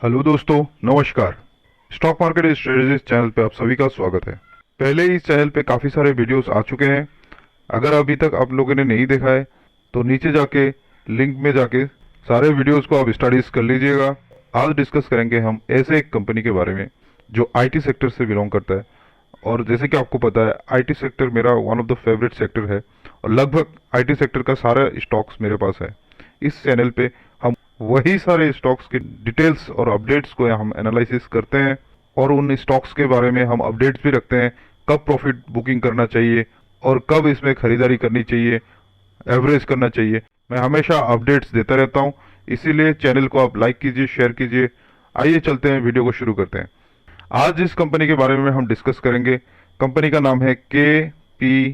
Hello दोस्तों, नमस्कार। Stock market strategies channel पे आप सभी का स्वागत है। पहले ही इस चैनल पे काफ़ी सारे वीडियोस आ चुके हैं। अगर अभी तक आप लोगों ने नहीं देखा है तो नीचे जाके लिंक में जाके सारे वीडियोस को आप स्टडीज कर लीजिएगा। आज डिस्कस करेंगे हम ऐसे एक कंपनी के बारे में जो आईटी सेक्टर से बिलोंग करता है। और जैसे कि आपको पता है, आईटी सेक्टर मेरा one of the favourite sector है और लगभग आईटी सेक्टर का सारा स्टॉक्स मेरे पास है। इस चैनल पे हम वही सारे स्टॉक्स के डिटेल्स और अपडेट्स को हम एनालिसिस करते हैं और उन स्टॉक्स के बारे में हम अपडेट्स भी रखते हैं, कब प्रॉफिट बुकिंग करना चाहिए और कब इसमें खरीदारी करनी चाहिए, एवरेज करना चाहिए। मैं हमेशा अपडेट्स देता रहता हूँ, इसीलिए चैनल को आप लाइक कीजिए, शेयर कीजिए। आइए चलते हैं, वीडियो को शुरू करते हैं। आज जिस कंपनी के बारे में हम डिस्कस करेंगे, कंपनी का नाम है KPIT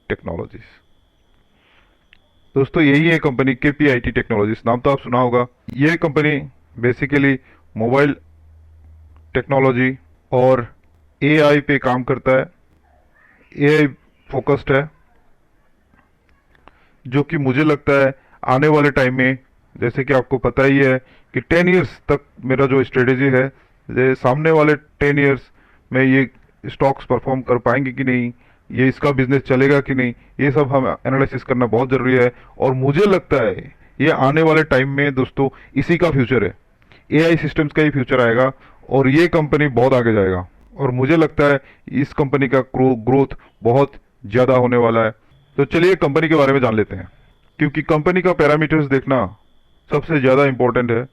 टेक्नोलॉजीज। दोस्तों, यही है कंपनी KPIT टेक्नोलॉजीज। नाम तो आप सुना होगा। ये कंपनी बेसिकली मोबाइल टेक्नोलॉजी और AI पे काम करता है। AI फोकस्ड है, जो कि मुझे लगता है आने वाले टाइम में, जैसे कि आपको पता ही है कि 10 इयर्स तक मेरा जो स्ट्रेटेजी है, सामने वाले 10 इयर्स में ये स्टॉक्स परफॉर्म कर पाएंगे कि नहीं, ये इसका बिजनेस चलेगा कि नहीं, ये सब हम एनालिसिस करना बहुत जरूरी है। और मुझे लगता है ये आने वाले टाइम में दोस्तों इसी का फ्यूचर है। AI सिस्टम्स का ही फ्यूचर आएगा और ये कंपनी बहुत आगे जाएगा। और मुझे लगता है इस कंपनी का ग्रोथ बहुत ज्यादा होने वाला है। तो चलिए कंपनी के बारे में जान लेते हैं, क्योंकि कंपनी का पैरामीटर्स देखना सबसे ज्यादा इंपॉर्टेंट है।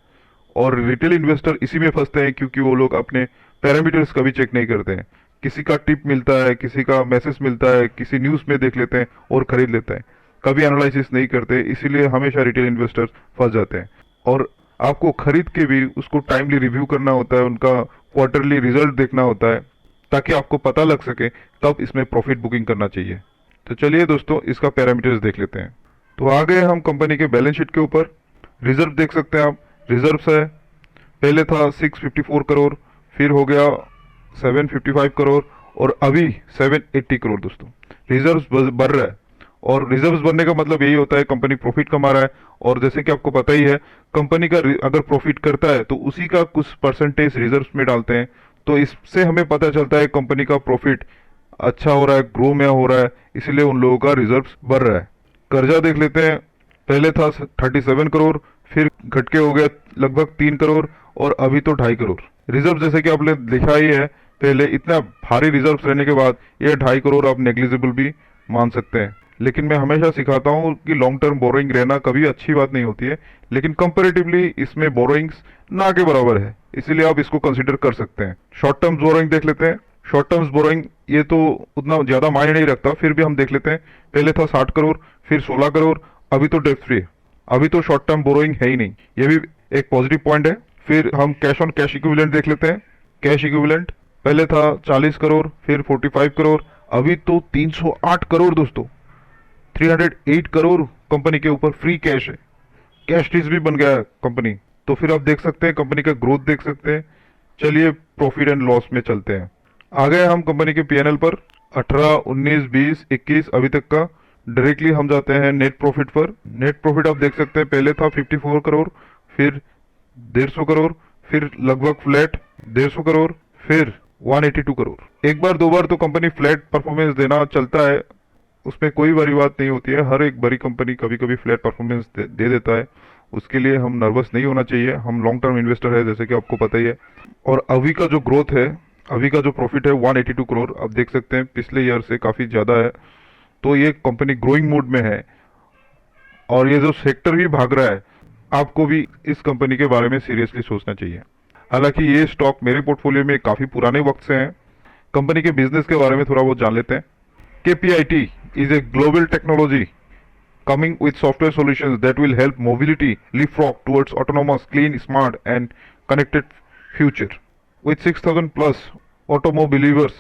और रिटेल इन्वेस्टर इसी में फंसते हैं क्योंकि वो लोग अपने पैरामीटर्स कभी चेक नहीं करते हैं। किसी का टिप मिलता है, किसी का मैसेज मिलता है, किसी न्यूज में देख लेते हैं और खरीद लेते हैं, कभी एनालिसिस नहीं करते। इसीलिए हमेशा रिटेल इन्वेस्टर फंस जाते हैं। और आपको खरीद के भी उसको टाइमली रिव्यू करना होता है, उनका क्वार्टरली रिजल्ट देखना होता है, ताकि आपको पता लग सके कब इसमें प्रॉफिट बुकिंग करना चाहिए। तो चलिए दोस्तों, इसका पैरामीटर्स देख लेते हैं। तो आ गए हम कंपनी के बैलेंस शीट के ऊपर। रिजर्व देख सकते हैं आप, रिजर्व्स है, पहले था 654 करोड़, फिर हो गया 755 करोड़ और अभी 780 करोड़। दोस्तों, रिजर्व्स बढ़ रहा है और रिजर्व्स बढ़ने का मतलब यही होता है कंपनी प्रॉफिट कमा रहा है। और जैसे कि आपको पता ही है, कंपनी का अगर प्रॉफिट करता है तो उसी का कुछ परसेंटेज रिजर्व्स में डालते हैं। तो इससे हमें पता चलता है कंपनी का प्रॉफिट अच्छा हो रहा है, ग्रो में हो रहा है, इसलिए उन लोगों का रिजर्व्स बढ़ रहा है। कर्जा देख लेते हैं, पहले था 37 करोड़, फिर घट के हो गया लगभग 3 करोड़ और अभी तो 2.5 करोड़। रिजर्व जैसे कि आपने देखा ही है, पहले इतना भारी रिजर्व रहने के बाद ये 2.5 करोड़ आप नेग्लिजिबल भी मान सकते हैं। लेकिन मैं हमेशा सिखाता हूँ कि लॉन्ग टर्म बोरोइंग रहना कभी अच्छी बात नहीं होती है, लेकिन कंपेरेटिवली इसमें बोरोइंग्स ना के बराबर है, इसीलिए आप इसको कंसिडर कर सकते हैं। शॉर्ट टर्म बोरोइंग देख लेते हैं। शॉर्ट टर्म्स बोरोइंग ये तो उतना ज्यादा मायने नहीं रखता, फिर भी हम देख लेते हैं। पहले था 60 करोड़, फिर 16 करोड़, अभी तो डेट फ्री है, अभी तो शॉर्ट टर्म बोरोइंग है ही नहीं। ये भी एक पॉजिटिव पॉइंट है। फिर हम कैश ऑन कैश इक्विवेलेंट देख लेते हैं। कैश इक्विवेलेंट पहले था 40 करोड़, फिर 45 करोड़, अभी तो 308 करोड़। दोस्तों, 308 करोड़ कंपनी के ऊपर फ्री कैश है। कैश टीज भी बन गया है कंपनी। तो फिर आप देख सकते हैं, कंपनी का ग्रोथ देख सकते हैं। चलिए प्रॉफिट एंड लॉस में चलते हैं। आ गए हम कंपनी के पीएनएल पर। 18, 19, 20, 21 अभी तक का। डायरेक्टली हम जाते हैं नेट प्रॉफिट पर। नेट प्रॉफिट आप देख सकते हैं, पहले था 54 करोड़, फिर 150 करोड़, फिर लगभग फ्लैट 150 करोड़, फिर 182 करोड़। एक बार दो बार तो कंपनी फ्लैट परफॉर्मेंस देना चलता है, उसमें कोई बड़ी बात नहीं होती है। हर एक बड़ी कंपनी कभी कभी फ्लैट परफॉर्मेंस दे देता है, उसके लिए हम नर्वस नहीं होना चाहिए। हम लॉन्ग टर्म इन्वेस्टर है, जैसे कि आपको पता ही है। और अभी का जो ग्रोथ है, अभी का जो प्रॉफिट है 182 करोड़, आप देख सकते हैं पिछले ईयर से काफी ज्यादा है। तो ये कंपनी ग्रोइंग मोड में है और ये जो सेक्टर भी भाग रहा है, आपको भी इस कंपनी के बारे में सीरियसली सोचना चाहिए। हालांकि ये स्टॉक मेरे पोर्टफोलियो में काफी पुराने वक्त से है। कंपनी के बिजनेस के बारे में थोड़ा बहुत जान लेते हैं। KPIT is a global technology coming with software solutions that will help mobility leapfrog towards autonomous, clean, smart, and connected future. With 6,000 plus automobiles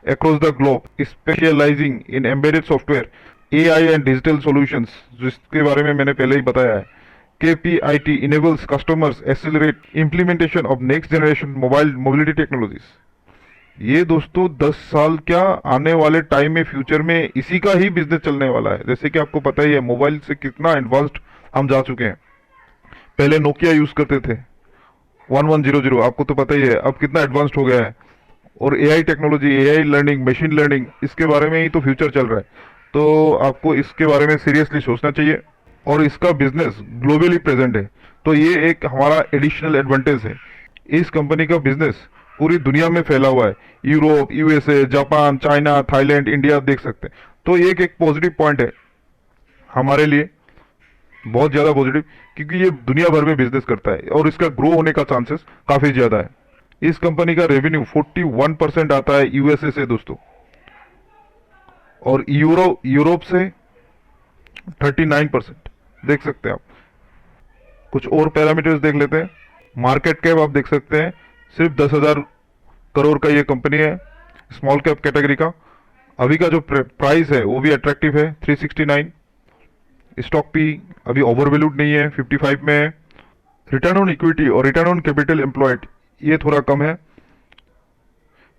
across the globe, specializing in embedded software, AI and digital solutions, जिसके बारे में मैंने पहले ही बताया है, KPIT enables customers accelerate implementation of next generation mobile mobility technologies. ये दोस्तों 10 साल क्या, आने वाले टाइम में फ्यूचर में इसी का ही बिजनेस चलने वाला है। जैसे कि आपको पता ही है मोबाइल से कितना एडवांस्ड हम जा चुके हैं। पहले नोकिया यूज करते थे 1100, आपको तो पता ही है अब कितना एडवांस्ड हो गया है। और AI technology, AI learning, machine learning, इसके बारे में ही तो फ्यूचर चल रहा है। तो आपको इसके बारे में सीरियसली सोचना चाहिए। और इसका बिजनेस ग्लोबली प्रेजेंट है, तो ये एक हमारा एडिशनल एडवांटेज है। इस कंपनी का बिजनेस पूरी दुनिया में फैला हुआ है, Europe, USA, Japan, China, Thailand, India, देख सकते हैं। तो ये एक पॉजिटिव पॉइंट है हमारे लिए, बहुत ज्यादा पॉजिटिव, क्योंकि ये दुनिया भर में बिजनेस करता है और इसका ग्रो होने का चांसेस काफी ज्यादा है। इस कंपनी का रेवेन्यू 41% आता है यूएसए से दोस्तों, और यूरोप से 39%, देख सकते हैं आप। कुछ और पैरामीटर्स देख लेते हैं। मार्केट कैप आप देख सकते हैं, सिर्फ 10,000 करोड़ का ये कंपनी है, स्मॉल कैप कैटेगरी का। अभी का जो प्राइस है वो भी अट्रैक्टिव है, 369। स्टॉक भी अभी ओवरवैल्यूड नहीं है, 55 में है। रिटर्न ऑन इक्विटी और रिटर्न ऑन कैपिटल एम्प्लॉयड ये थोड़ा कम है,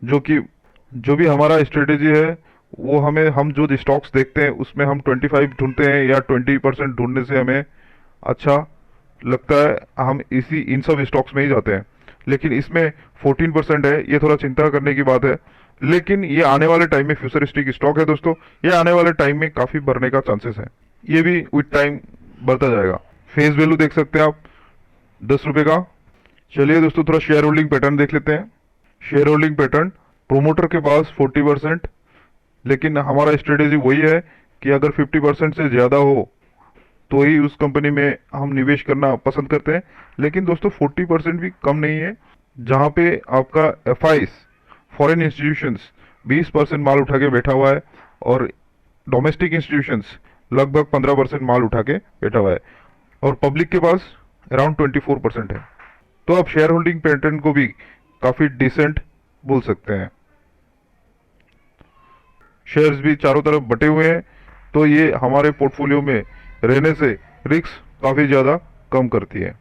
जो भी हमारा स्ट्रेटेजी है वो हम जो स्टॉक्स देखते हैं उसमें हम 25 ढूंढते हैं या 20% ढूंढने से हमें अच्छा लगता है, हम इन सब स्टॉक्स में ही जाते हैं। लेकिन इसमें 14% है, ये थोड़ा चिंता करने की बात है। लेकिन ये आने वाले टाइम में फ्यूचरिस्टिक स्टॉक है दोस्तों, ये आने वाले टाइम में काफी बढ़ने का चांसेस है, ये भी विद टाइम बढ़ता जाएगा। फेस वैल्यू देख सकते हैं आप, 10 रुपए का। चलिए दोस्तों थोड़ा शेयर होल्डिंग पैटर्न देख लेते हैं। शेयर होल्डिंग पैटर्न, प्रोमोटर के पास 40%, लेकिन हमारा स्ट्रेटेजी वही है कि अगर 50% से ज्यादा हो तो ही उस कंपनी में हम निवेश करना पसंद करते हैं। लेकिन दोस्तों 40% भी कम नहीं है, जहां पे आपका एफआईस, फॉरेन इंस्टीट्यूशंस 20% माल उठा के बैठा हुआ है और डोमेस्टिक इंस्टीट्यूशंस लगभग 15% माल उठा के बैठा हुआ है, और पब्लिक के पास अराउंड 24% है। तो आप शेयर होल्डिंग पैटर्न को भी काफी डिसेंट बोल सकते हैं। शेयर्स भी चारों तरफ बटे हुए हैं, तो ये हमारे पोर्टफोलियो में रहने से रिस्क काफी ज्यादा कम करती है।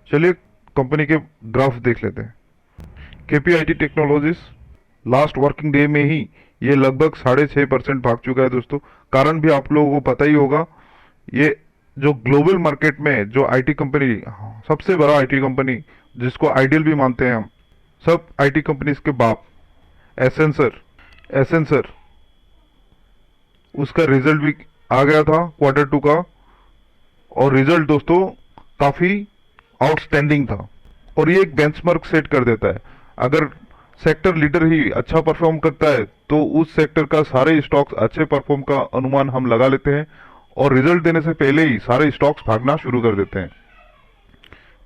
चलिए कंपनी के ग्राफ देख लेते हैं। KPIT technologies last working day में ही ये लगभग 6.5% भाग चुका है दोस्तों। कारण भी आप लोगों को पता ही होगा, ये जो ग्लोबल मार्केट में जो आईटी कंपनी, सबसे बड़ा आईटी कंपनी जिसको आइडियल भी मानते हैं हम, सब आईटी कंपनीज के बाप एसेंसर, उसका रिजल्ट भी आ गया था Q2 का, और रिजल्ट दोस्तों काफी आउटस्टैंडिंग था। और ये एक बेंचमार्क सेट कर देता है, अगर सेक्टर लीडर ही अच्छा परफॉर्म करता है तो उस सेक्टर का सारे स्टॉक्स अच्छे परफॉर्म का अनुमान हम लगा लेते हैं, और रिजल्ट देने से पहले ही सारे स्टॉक्स भागना शुरू कर देते हैं,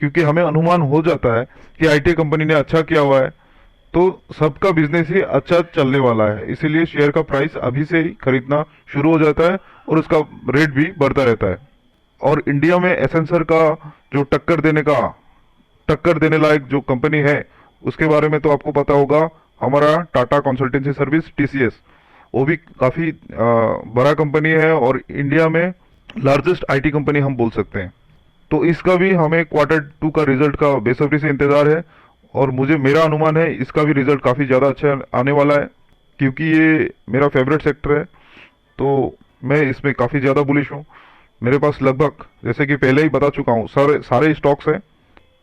क्योंकि हमें अनुमान हो जाता है कि आईटी कंपनी ने अच्छा किया हुआ है तो सबका बिजनेस ही अच्छा चलने वाला है। इसीलिए शेयर का प्राइस अभी से ही खरीदना शुरू हो जाता है और उसका रेट भी बढ़ता रहता है। और इंडिया में एसेंसर का जो टक्कर देने लायक जो कंपनी है उसके बारे में तो आपको पता होगा, हमारा टाटा कंसल्टेंसी सर्विस, टीसीएस, वो भी काफी बड़ा कंपनी है और इंडिया में लार्जेस्ट आईटी कंपनी हम बोल सकते हैं। तो इसका भी हमें Q2 का रिजल्ट का बेसब्री से इंतजार है, और मेरा अनुमान है इसका भी रिजल्ट काफी ज्यादा अच्छा आने वाला है, क्योंकि ये मेरा फेवरेट सेक्टर है, तो मैं इसमें काफी ज्यादा बुलिश हूँ। मेरे पास लगभग, जैसे कि पहले ही बता चुका हूँ, सारे स्टॉक्स हैं,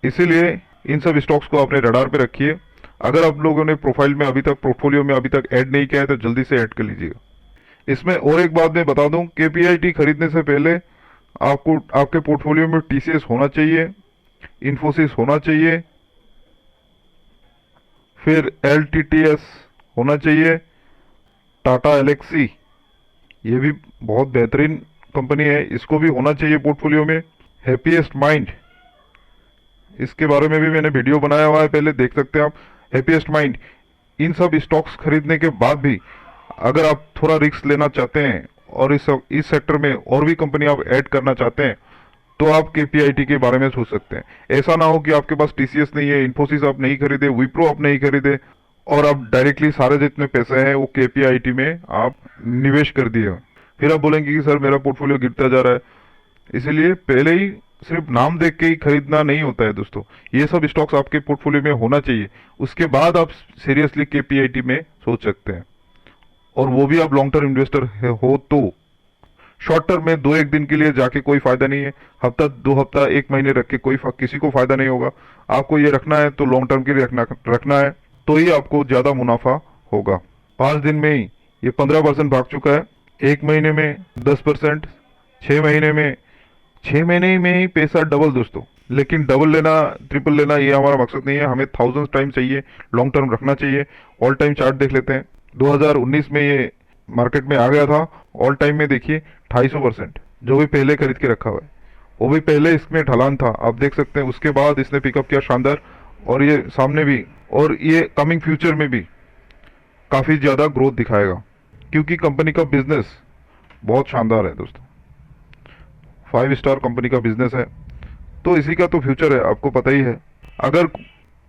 इसीलिए इन सब स्टॉक्स को अपने रडार पे रखिए। अगर आप लोगों ने पोर्टफोलियो में अभी तक ऐड नहीं किया है तो जल्दी से ऐड कर लीजिएगा। इसमें और एक बात मैं बता दूं, केपीआईटी खरीदने से पहले आपको आपके पोर्टफोलियो में टीसीएस होना चाहिए, इन्फोसिस होना चाहिए, फिर एलटीटीएस होना चाहिए, टाटा एलेक्सी, ये भी बहुत बेहतरीन कंपनी है, इसको भी होना चाहिए पोर्टफोलियो में। हैप्पीएस्ट माइंड, इसके बारे में भी मैंने वीडियो बनाया हुआ है, पहले देख सकते हैं आप। हैप्पीएस्ट माइंड, इन सब स्टॉक्स खरीदने के बाद भी अगर आप थोड़ा रिस्क लेना चाहते हैं और इस सेक्टर में और भी कंपनी आप ऐड करना चाहते हैं तो आप केपीआईटी के बारे में सोच सकते हैं। ऐसा ना हो कि आपके पास टीसीएस नहीं है, इन्फोसिस आप नहीं खरीदे, विप्रो आप नहीं खरीदे और आप डायरेक्टली सारे जितने पैसे हैं वो केपीआईटी में आप निवेश कर दिए, फिर आप बोलेंगे कि सर मेरा पोर्टफोलियो गिरता जा रहा है। इसीलिए पहले ही सिर्फ नाम देख के ही खरीदना नहीं होता है दोस्तों, ये सब स्टॉक्स आपके पोर्टफोलियो में होना चाहिए, उसके बाद आप सीरियसली केपीआईटी में सोच सकते हैं, और वो भी आप लॉन्ग टर्म इन्वेस्टर हो तो। शॉर्ट टर्म में 2-1 दिन के लिए जाके कोई फायदा नहीं है, हफ्ता 2 हफ्ता 1 महीने रख के किसी को फायदा नहीं होगा। आपको ये रखना है तो लॉन्ग टर्म के लिए रखना है, तो ही आपको ज्यादा मुनाफा होगा। 5 दिन में ही ये 15% भाग चुका है, 1 महीने में 10%, 6 महीने में 6 महीने में ही पैसा डबल दोस्तों। लेकिन डबल लेना ट्रिपल लेना ये हमारा मकसद नहीं है, हमें थाउजेंड टाइम चाहिए, लॉन्ग टर्म रखना चाहिए। ऑल टाइम चार्ट देख लेते हैं, 2019 में ये मार्केट में आ गया था, ऑल टाइम में देखिए 250%, जो भी पहले खरीद के रखा हुआ है वो भी पहले इसमें ढलान था, आप देख सकते हैं। उसके बाद इसने पिकअप किया शानदार, और ये सामने भी और ये कमिंग फ्यूचर में भी काफी ज्यादा ग्रोथ दिखाएगा, क्योंकि कंपनी का बिजनेस बहुत शानदार है दोस्तों। 5 स्टार कंपनी का बिजनेस है, तो इसी का तो फ्यूचर है, आपको पता ही है। अगर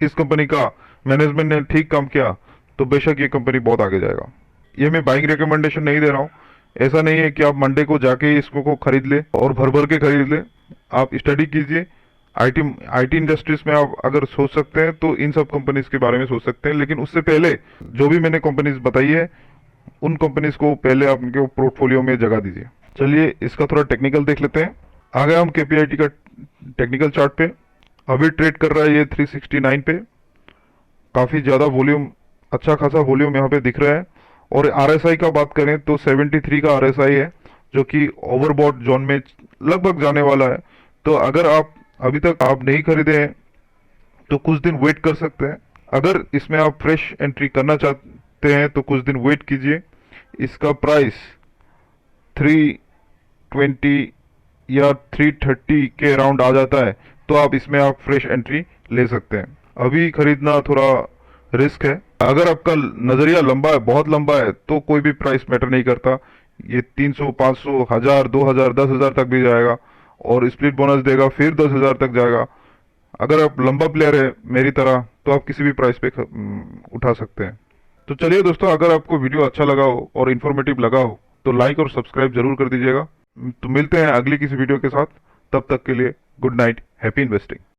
इस कंपनी का मैनेजमेंट ने ठीक काम किया तो बेशक ये कंपनी बहुत आगे जाएगा। ये मैं बाइंग रिकमेंडेशन नहीं दे रहा हूँ, ऐसा नहीं है कि आप मंडे को जाके इसको को खरीद ले और भर भर के खरीद ले। आप स्टडी कीजिए, आईटी इंडस्ट्रीज में आप अगर सोच सकते हैं तो इन सब कंपनीज के बारे में सोच सकते हैं, लेकिन उससे पहले जो भी मैंने कंपनीज बताई है उन कंपनीज को पहले आप उनके पोर्टफोलियो में जगह दीजिए। चलिए इसका थोड़ा टेक्निकल देख लेते हैं। आ गए हम केपीआईटी का टेक्निकल चार्ट पे। अभी ट्रेड कर रहा है ये 369 पे, काफी ज्यादा वॉल्यूम, अच्छा खासा वॉल्यूम यहाँ पे दिख रहा है। और आरएसआई का बात करें तो 73 का आरएसआई है, जो कि ओवरबॉट जोन में लगभग जाने वाला है। तो अगर आप अभी तक आप नहीं खरीदे हैं तो कुछ दिन वेट कर सकते हैं। अगर इसमें आप फ्रेश एंट्री करना चाहते हैं तो कुछ दिन वेट कीजिए। इसका प्राइस 320 या 330 के अराउंड आ जाता है तो आप इसमें आप फ्रेश एंट्री ले सकते हैं। अभी खरीदना थोड़ा रिस्क है। अगर आपका नजरिया लंबा है, बहुत लंबा है, तो कोई भी प्राइस मैटर नहीं करता। ये 300, 500, 1000, 2000, 10,000 तक भी जाएगा और स्प्लिट बोनस देगा, फिर 10,000 तक जाएगा। अगर आप लंबा प्लेयर है मेरी तरह तो आप किसी भी प्राइस पे उठा सकते हैं। तो चलिए दोस्तों, अगर आपको वीडियो अच्छा लगा हो और इन्फॉर्मेटिव लगा हो तो लाइक और सब्सक्राइब जरूर कर दीजिएगा। तो मिलते हैं अगली किसी वीडियो के साथ, तब तक के लिए गुड नाइट, हैप्पी इन्वेस्टिंग।